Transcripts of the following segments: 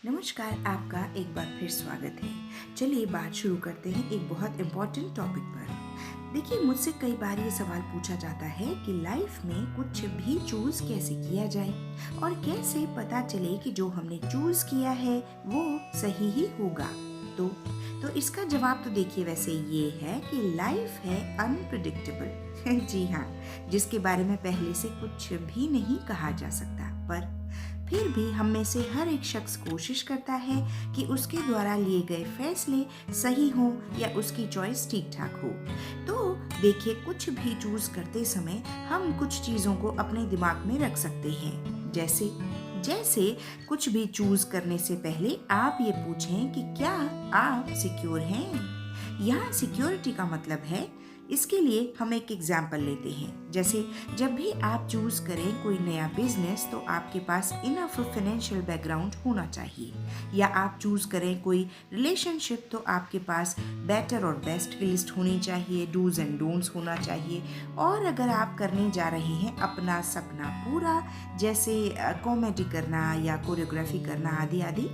नमस्कार, आपका एक बार फिर स्वागत है। चलिए बात शुरू करते हैं एक बहुत इम्पोर्टेंट टॉपिक पर। देखिए, मुझसे कई बार ये सवाल पूछा जाता है कि लाइफ में कुछ भी चूज कैसे किया जाए और कैसे पता चले कि जो हमने चूज किया है वो सही ही होगा। तो इसका जवाब तो देखिए वैसे ये है कि लाइफ है अनप्रिडिक्टेबल जी हाँ, जिसके बारे में पहले से कुछ भी नहीं कहा जा सकता, पर फिर भी हम में से हर एक शख्स कोशिश करता है कि उसके द्वारा लिए गए फैसले सही हों या उसकी चॉइस ठीक ठाक हो। तो देखिए, कुछ भी चूज करते समय हम कुछ चीज़ों को अपने दिमाग में रख सकते हैं। जैसे जैसे कुछ भी चूज करने से पहले आप ये पूछें कि क्या आप सिक्योर हैं। यहाँ सिक्योरिटी का मतलब है, इसके लिए हम एक एग्जाम्पल लेते हैं। जैसे जब भी आप चूज करें कोई नया बिजनेस तो आपके पास इनफ फाइनेंशियल बैकग्राउंड होना चाहिए, या आप चूज करें कोई रिलेशनशिप तो आपके पास बेटर और बेस्ट की लिस्ट होनी चाहिए, डूज एंड डोंट्स होना चाहिए। और अगर आप करने जा रहे हैं अपना सपना पूरा, जैसे कॉमेडी करना या कोरियोग्राफी करना आदि आदि,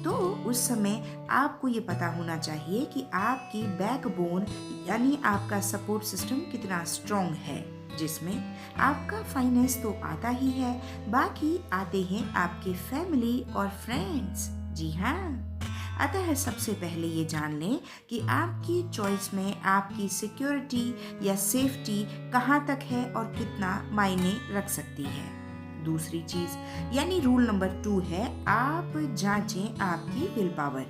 तो उस समय आपको ये पता होना चाहिए कि आपकी बैकबोन यानी आपका सपोर्ट सिस्टम कितना स्ट्रॉन्ग है, जिसमें आपका फाइनेंस तो आता ही है, बाकी आते हैं आपके फैमिली और फ्रेंड्स। जी हाँ, अतः सबसे पहले ये जान लें कि आपकी चॉइस में आपकी सिक्योरिटी या सेफ्टी कहाँ तक है और कितना मायने रख सकती है। दूसरी चीज यानी रूल नंबर 2 है, आप जांचें आपकी विल पावर।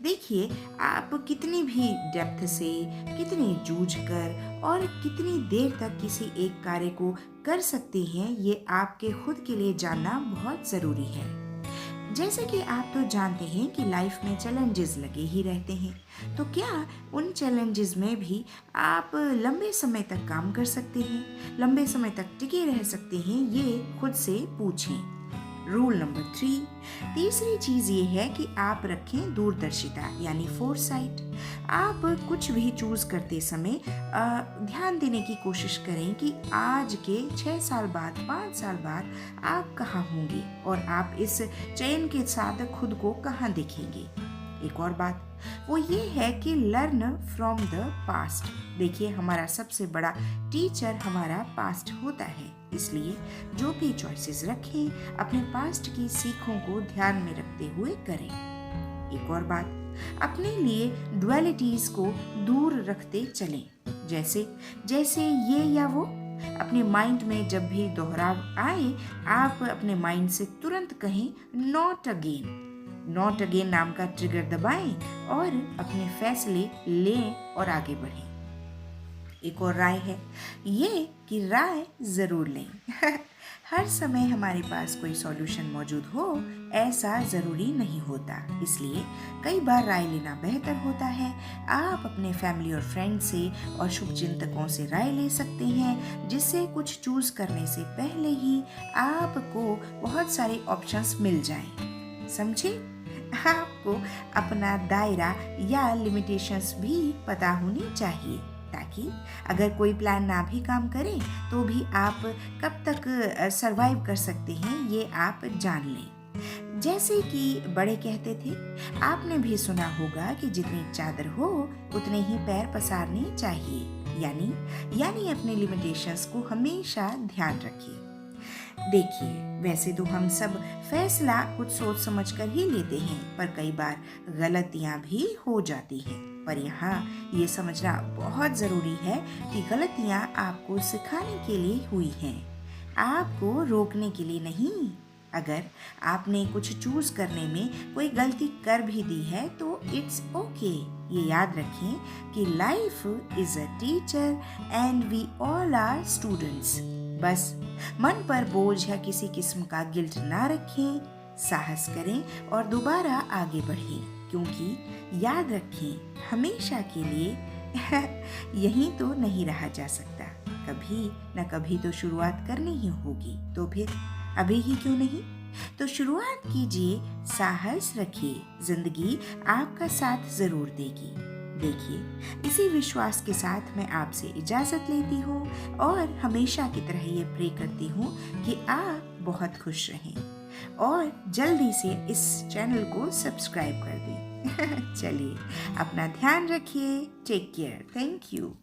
देखिए, आप कितनी भी डेप्थ से, कितनी जूझ कर और कितनी देर तक किसी एक कार्य को कर सकते हैं, ये आपके खुद के लिए जानना बहुत ज़रूरी है। जैसे कि आप तो जानते हैं कि लाइफ में चैलेंजेस लगे ही रहते हैं, तो क्या उन चैलेंजेस में भी आप लंबे समय तक काम कर सकते हैं, लंबे समय तक टिके रह सकते हैं, ये खुद से पूछें। रूल नंबर 3, तीसरी चीज ये है कि आप रखें दूरदर्शिता यानी फोरसाइट। आप कुछ भी चूज करते समय ध्यान देने की कोशिश करें कि आज के 6 साल बाद, 5 साल बाद आप कहाँ होंगे और आप इस चयन के साथ खुद को कहाँ देखेंगे। एक और बात वो ये है कि लर्न फ्रॉम द पास्ट। देखिए, हमारा सबसे बड़ा टीचर हमारा पास्ट होता है, इसलिए जो भी चॉइसेस रखें अपने पास्ट की सीखों को ध्यान में रखते हुए करें। एक और बात, अपने लिए डुअलिटीज को दूर रखते चलें। जैसे जैसे ये या वो, अपने माइंड में जब भी दोहराव आए आप अपने माइंड से तुरंत कहें नॉट अगेन। नॉट अगेन नाम का ट्रिगर दबाएं और अपने फैसले लें और आगे बढ़ें। एक और राय है ये कि राय जरूर लें हर समय हमारे पास कोई सॉल्यूशन मौजूद हो ऐसा जरूरी नहीं होता, इसलिए कई बार राय लेना बेहतर होता है। आप अपने फैमिली और फ्रेंड से और शुभचिंतकों से राय ले सकते हैं, जिससे कुछ चूज करने से पहले ही आपको बहुत सारे ऑप्शंस मिल जाएं। समझे? आपको अपना दायरा या लिमिटेशंस भी पता होनी चाहिए, ताकि अगर कोई प्लान ना भी काम करे तो भी आप कब तक सरवाइव कर सकते हैं ये आप जान लें। जैसे कि बड़े कहते थे, आपने भी सुना होगा कि जितनी चादर हो उतने ही पैर पसारने चाहिए, यानी अपने लिमिटेशंस को हमेशा ध्यान रखिए। देखिए, वैसे तो हम सब फैसला कुछ सोच समझ कर ही लेते हैं, पर कई बार गलतियां भी हो जाती हैं। पर यहाँ ये समझना बहुत ज़रूरी है कि गलतियां आपको सिखाने के लिए हुई हैं, आपको रोकने के लिए नहीं। अगर आपने कुछ चूज करने में कोई गलती कर भी दी है तो इट्स ओके। ये याद रखें कि life is a teacher and we all are students. बस मन पर बोझ या किसी किस्म का गिल्ट ना रखें, साहस करें और दोबारा आगे बढ़ें, क्योंकि याद रखें हमेशा के लिए यहीं तो नहीं रहा जा सकता। कभी न कभी तो शुरुआत करनी ही होगी, तो फिर अभी ही क्यों नहीं? तो शुरुआत कीजिए, साहस रखिए, जिंदगी आपका साथ जरूर देगी। देखिए, इसी विश्वास के साथ मैं आपसे इजाजत लेती हूँ और हमेशा की तरह ये प्रे करती हूँ कि आप बहुत खुश रहें। और जल्दी से इस चैनल को सब्सक्राइब कर दें। चलिए, अपना ध्यान रखिए। Take care. Thank you.